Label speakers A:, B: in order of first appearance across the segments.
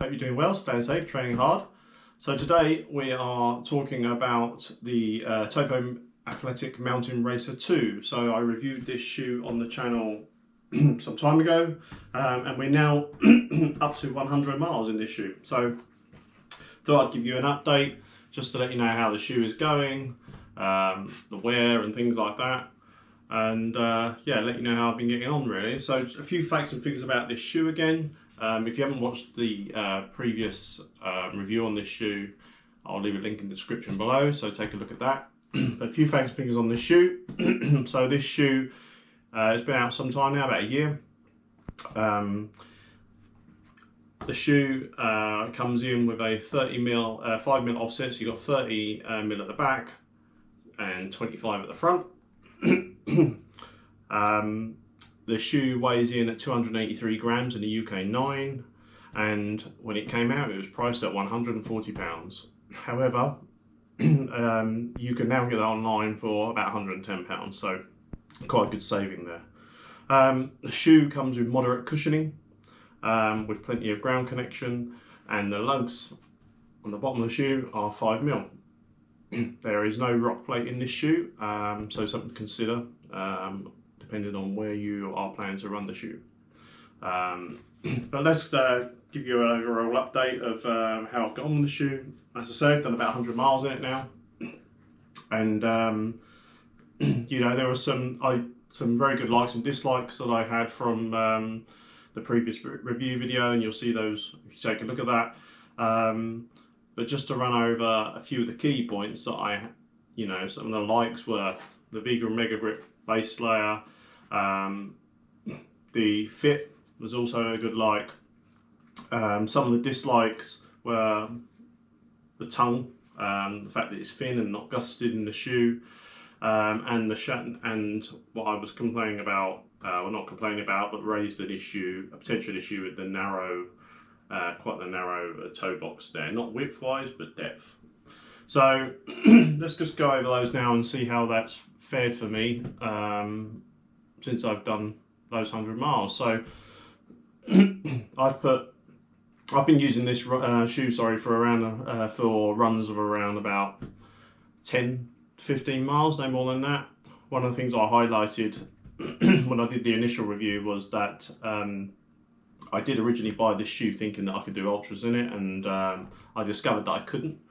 A: Hope you're doing well, staying safe, training hard. So today we are talking about the Topo Athletic Mnt Racer 2. So I reviewed this shoe on the channel some time ago, and we're now up to 100 miles in this shoe. So thought I'd give you an update just to let you know how the shoe is going, the wear and things like that. And yeah, let you know how I've been getting on really. So a few facts and figures about this shoe again. If you haven't watched the previous review on this shoe, I'll leave a link in the description below, so take a look at that. A few facts and figures on this shoe. So this shoe has been out some time now, about a year. The shoe comes in with a 30mm, 5mm offset, so you've got 30mm at the back and 25 at the front. The shoe weighs in at 283 grams in the UK 9, and when it came out it was priced at £140. However, you can now get that online for about £110, so quite a good saving there. The shoe comes with moderate cushioning, with plenty of ground connection, and the lugs on the bottom of the shoe are 5mm. There is no rock plate in this shoe, so something to consider depending on where you are planning to run the shoe. But let's give you an overall update of how I've got on with the shoe. As I say, I've done about 100 miles in it now, and you know, there were some very good likes and dislikes that I had from the previous review video, and you'll see those if you take a look at that. But just to run over a few of the key points that some of the likes were the vegan mega grip base layer. The fit was also a good like. Some of the dislikes were the tongue, the fact that it's thin and not gusseted in the shoe, and what I was complaining about, well, not complaining about, but raised an issue, a potential issue with the narrow, quite the narrow toe box there, not width wise but depth. So let's just go over those now and see how that's fared for me since I've done those 100 miles. So I've been using this shoe, for around for runs of around about 10 to 15 miles, no more than that. One of the things I highlighted when I did the initial review was that I did originally buy this shoe thinking that I could do ultras in it, and I discovered that I couldn't,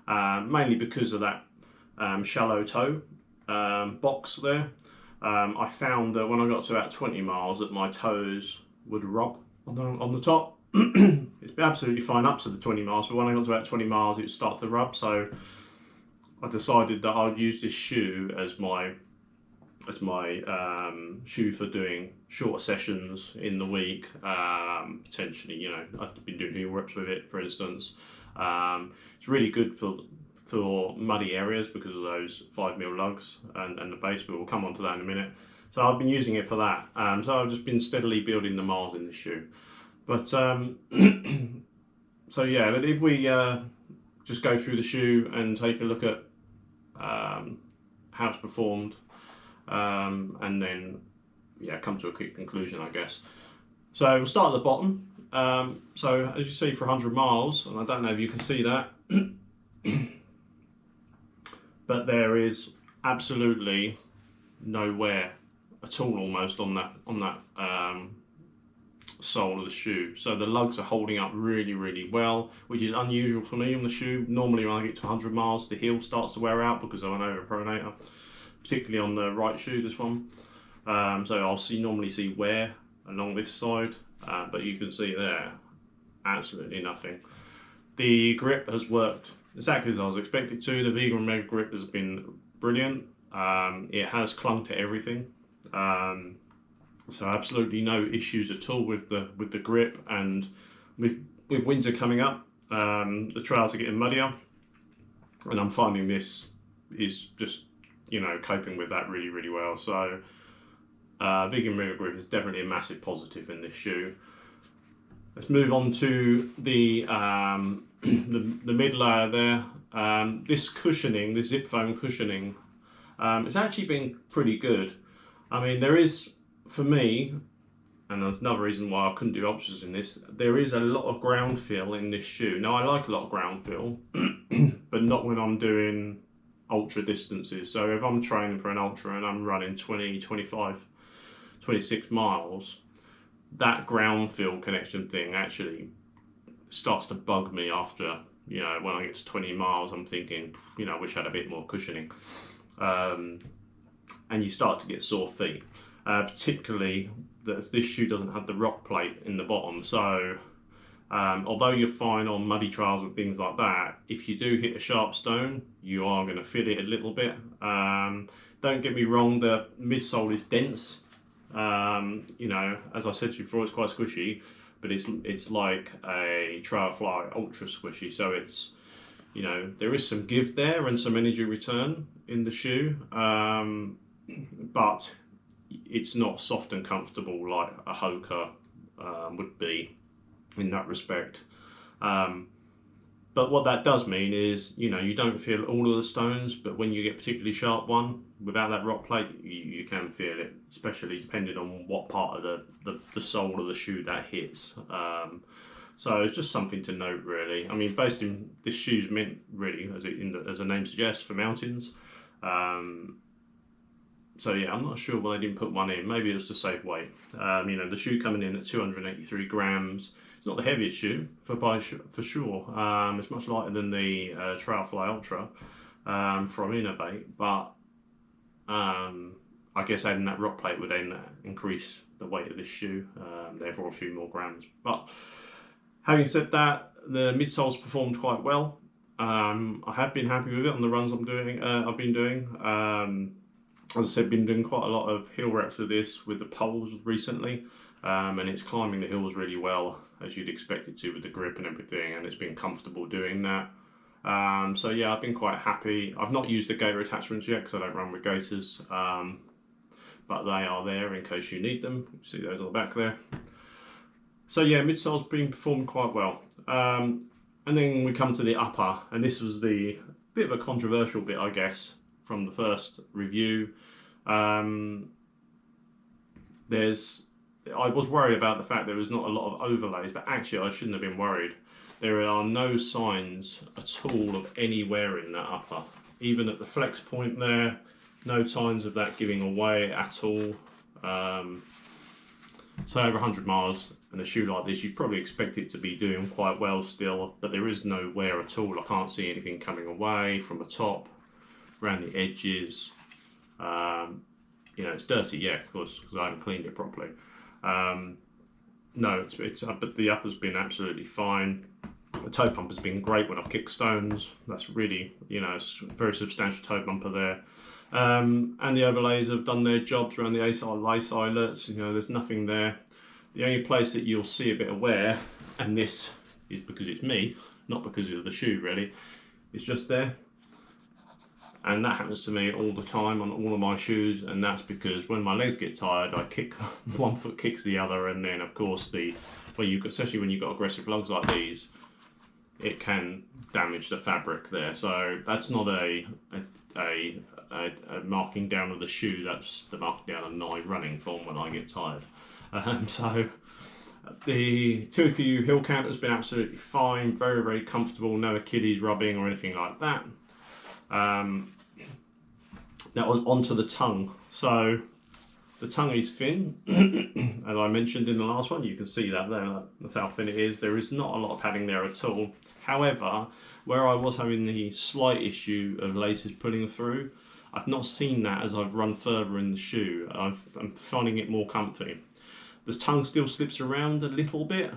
A: mainly because of that shallow toe box there. I found that when I got to about 20 miles that my toes would rub on the top. It's been absolutely fine up to the 20 miles, but when I got to about 20 miles it would start to rub, so I decided that I would use this shoe as my shoe for doing shorter sessions in the week. Potentially, you know, I've been doing heel reps with it, for instance. It's really good for muddy areas because of those 5mm lugs and the base, but we'll come on to that in a minute. So I've been using it for that. So I've just been steadily building the miles in the shoe. But so yeah, but if we just go through the shoe and take a look at how it's performed, and then yeah, come to a quick conclusion, I guess. So we'll start at the bottom. So as you see, for 100 miles, and I don't know if you can see that, but there is absolutely no wear at all, almost on that sole of the shoe. So the lugs are holding up really, really well, which is unusual for me on the shoe. Normally when I get to 100 miles, the heel starts to wear out because I'm an overpronator, particularly on the right shoe, this one. So I'll normally see wear along this side, but you can see there, absolutely nothing. The grip has worked exactly as I was expected to. The vegan mega grip has been brilliant. It has clung to everything. So absolutely no issues at all with the grip, and with winter coming up, the trails are getting muddier, and I'm finding this is just, you know, coping with that really, really well. So vegan mega grip is definitely a massive positive in this shoe. Let's move on to the mid layer there. This cushioning, this zip foam cushioning, it's actually been pretty good. I mean, there is, for me, and there's another reason why I couldn't do ultras in this, there is a lot of ground feel in this shoe. Now I like a lot of ground feel, but not when I'm doing ultra distances. So if I'm training for an ultra and I'm running 20, 25, 26 miles, that ground feel connection thing actually starts to bug me after, you know, when I get to 20 miles, I'm thinking, you know, I wish I had a bit more cushioning. And you start to get sore feet. Particularly that this shoe doesn't have the rock plate in the bottom, so although you're fine on muddy trails and things like that, if you do hit a sharp stone, you are going to feel it a little bit. Don't get me wrong, the midsole is dense. You know, as I said to you before, it's quite squishy, but it's like a Trail Fly Ultra squishy, so it's, you know, there is some give there and some energy return in the shoe, but it's not soft and comfortable like a Hoka would be in that respect. But what that does mean is, you know, you don't feel all of the stones, but when you get a particularly sharp one without that rock plate, you can feel it, especially depending on what part of the sole of the shoe that hits. So it's just something to note, really. I mean, this shoe's meant really, as the name suggests, for mountains. So yeah, I'm not sure why they didn't put one in. Maybe it was to save weight. You know, the shoe coming in at 283 grams. It's not the heaviest shoe for sure. It's much lighter than the Trail Fly Ultra from Innovate, but I guess adding that rock plate would then increase the weight of this shoe, therefore a few more grams. But having said that, the midsole's performed quite well. I have been happy with it on the runs I've been doing. As I said, been doing quite a lot of hill reps with this, with the poles recently, and it's climbing the hills really well, as you'd expect it to with the grip and everything, and it's been comfortable doing that. So yeah, I've been quite happy. I've not used the gaiter attachments yet because I don't run with gaiters, but they are there in case you need them. You see those on the back there. So yeah, midsole's been performed quite well. And then we come to the upper, and this was the bit of a controversial bit, I guess, from the first review. I was worried about the fact there was not a lot of overlays, but actually I shouldn't have been worried. There are no signs at all of any wear in that upper. Even at the flex point there, no signs of that giving away at all. So over 100 miles and a shoe like this, you'd probably expect it to be doing quite well still, but there is no wear at all. I can't see anything coming away from the top, around the edges. You know, it's dirty, yeah, of course, because I haven't cleaned it properly. No, but the upper's been absolutely fine. The toe pump has been great when I've kicked stones. That's really, you know, it's a very substantial toe bumper there. And the overlays have done their jobs around the lace eyelets. You know, there's nothing there. The only place that you'll see a bit of wear, and this is because it's me, not because of the shoe really, it's just there. And that happens to me all the time on all of my shoes, and that's because when my legs get tired, I kick one foot kicks the other, and then of course especially when you've got aggressive lugs like these, it can damage the fabric there. So that's not a marking down of the shoe, that's the marking down of my running form when I get tired. So the Topo hill count has been absolutely fine, very, very comfortable, no Achilles rubbing or anything like that. Now onto the tongue. So the tongue is thin, as I mentioned in the last one. You can see that there, that's how thin it is. There is not a lot of padding there at all. However, where I was having the slight issue of laces pulling through, I've not seen that as I've run further in the shoe. I'm finding it more comfy. The tongue still slips around a little bit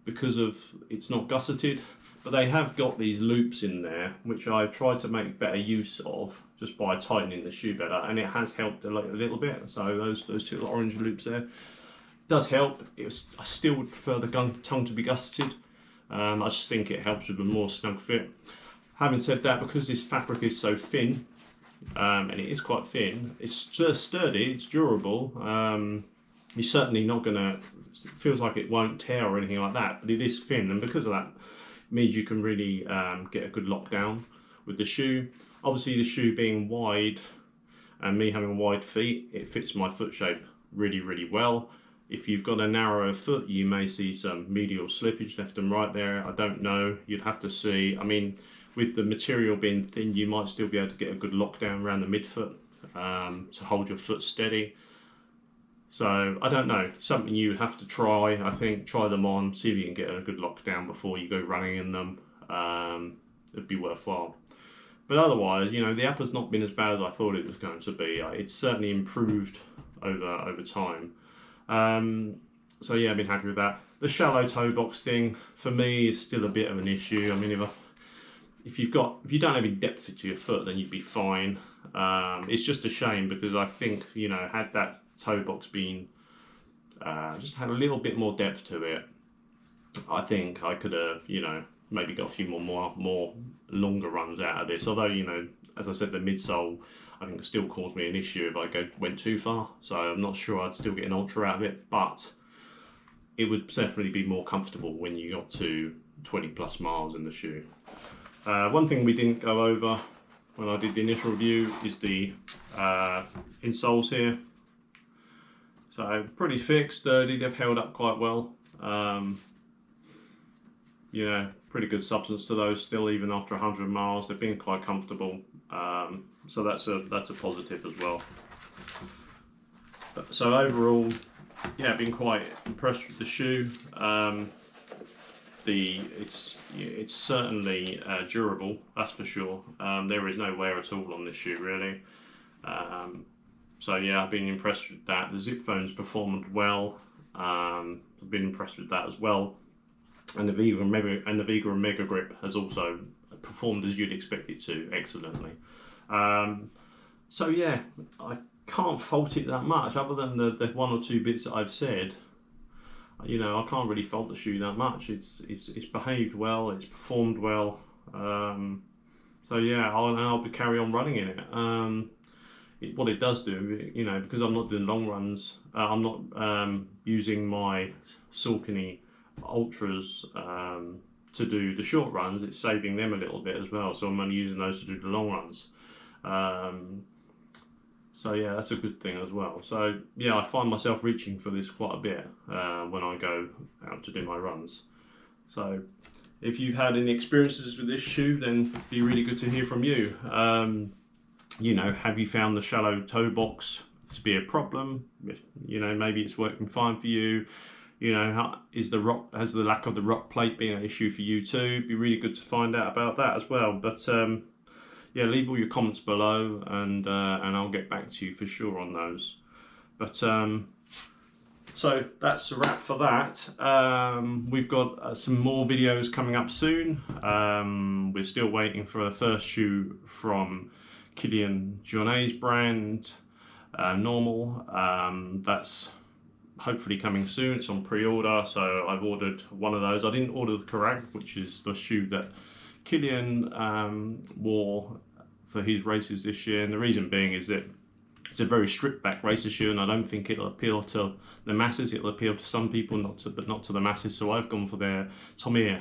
A: because of it's not gusseted, but they have got these loops in there, which I've tried to make better use of just by tightening the shoe better, and it has helped a little bit. So those two little orange loops there does help. I still would prefer the tongue to be gusseted. I just think it helps with a more snug fit. Having said that, because this fabric is so thin, and it is quite thin, it's sturdy, it's durable. You're certainly not gonna, it feels like it won't tear or anything like that, but it is thin, and because of that, it means you can really get a good lockdown with the shoe. Obviously the shoe being wide and me having wide feet, it fits my foot shape really, really well. If you've got a narrower foot, you may see some medial slippage left and right there. I don't know. You'd have to see. I mean, with the material being thin, you might still be able to get a good lockdown around the midfoot to hold your foot steady. So I don't know. Something you would have to try. I think try them on, see if you can get a good lockdown before you go running in them. It'd be worthwhile. But otherwise, you know, the app has not been as bad as I thought it was going to be. It's certainly improved over time. So yeah, I've been happy with that. The shallow toe box thing for me is still a bit of an issue. I mean, if you don't have any depth to your foot, then you'd be fine. It's just a shame because I think, you know, had that toe box been just had a little bit more depth to it, I think I could have, you know, maybe got a few more longer runs out of this. Although, you know, as I said, the midsole I think still caused me an issue if I went too far. So I'm not sure I'd still get an ultra out of it, but it would definitely be more comfortable when you got to 20 plus miles in the shoe. One thing we didn't go over when I did the initial review is the insoles here. So pretty thick, sturdy, they've held up quite well. You know, pretty good substance to those still, even after 100 miles. They've been quite comfortable. So that's a positive as well. So overall, yeah, I've been quite impressed with the shoe. It's certainly durable, that's for sure. There is no wear at all on this shoe, really. So yeah, I've been impressed with that. The zip phones performed well. I've been impressed with that as well. And the Vega and Mega Grip has also performed as you'd expect it to, excellently. So yeah, I can't fault it that much, other than the one or two bits that I've said. You know, I can't really fault the shoe that much. It's behaved well, it's performed well. So yeah, I'll carry on running in it. What it does do, you know, because I'm not doing long runs, I'm not using my Saucony Ultras to do the short runs. It's saving them a little bit as well, so I'm only using those to do the long runs. So yeah, that's a good thing as well. So yeah, I find myself reaching for this quite a bit when I go out to do my runs. So if you've had any experiences with this shoe, then it'd be really good to hear from you. You know, have you found the shallow toe box to be a problem? You know, maybe it's working fine for you. You know, has the lack of the rock plate been an issue for you too? It'd be really good to find out about that as well. But yeah, leave all your comments below, and I'll get back to you for sure on those. But so that's a wrap for that. We've got some more videos coming up soon. We're still waiting for the first shoe from Kylian Jornet's brand, Normal. That's hopefully coming soon. It's on pre-order, so I've ordered one of those. I didn't order the Karag, which is the shoe that Kylian wore for his races this year, and the reason being is that it's a very stripped back racer shoe, and I don't think it'll appeal to the masses. It'll appeal to some people, but not to the masses. So I've gone for their Topo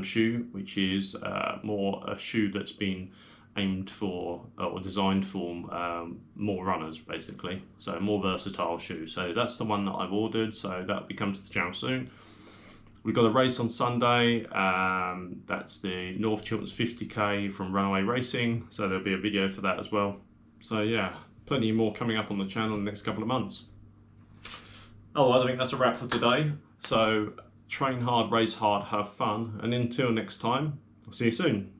A: shoe, which is more a shoe that's been aimed for or designed for more runners, basically. So a more versatile shoe. So that's the one that I've ordered. So that'll be coming to the channel soon. We've got a race on Sunday. That's the North Chilterns 50k from Runaway Racing. So there'll be a video for that as well. So yeah, plenty more coming up on the channel in the next couple of months. Otherwise, I think that's a wrap for today. So train hard, race hard, have fun, and until next time, I'll see you soon.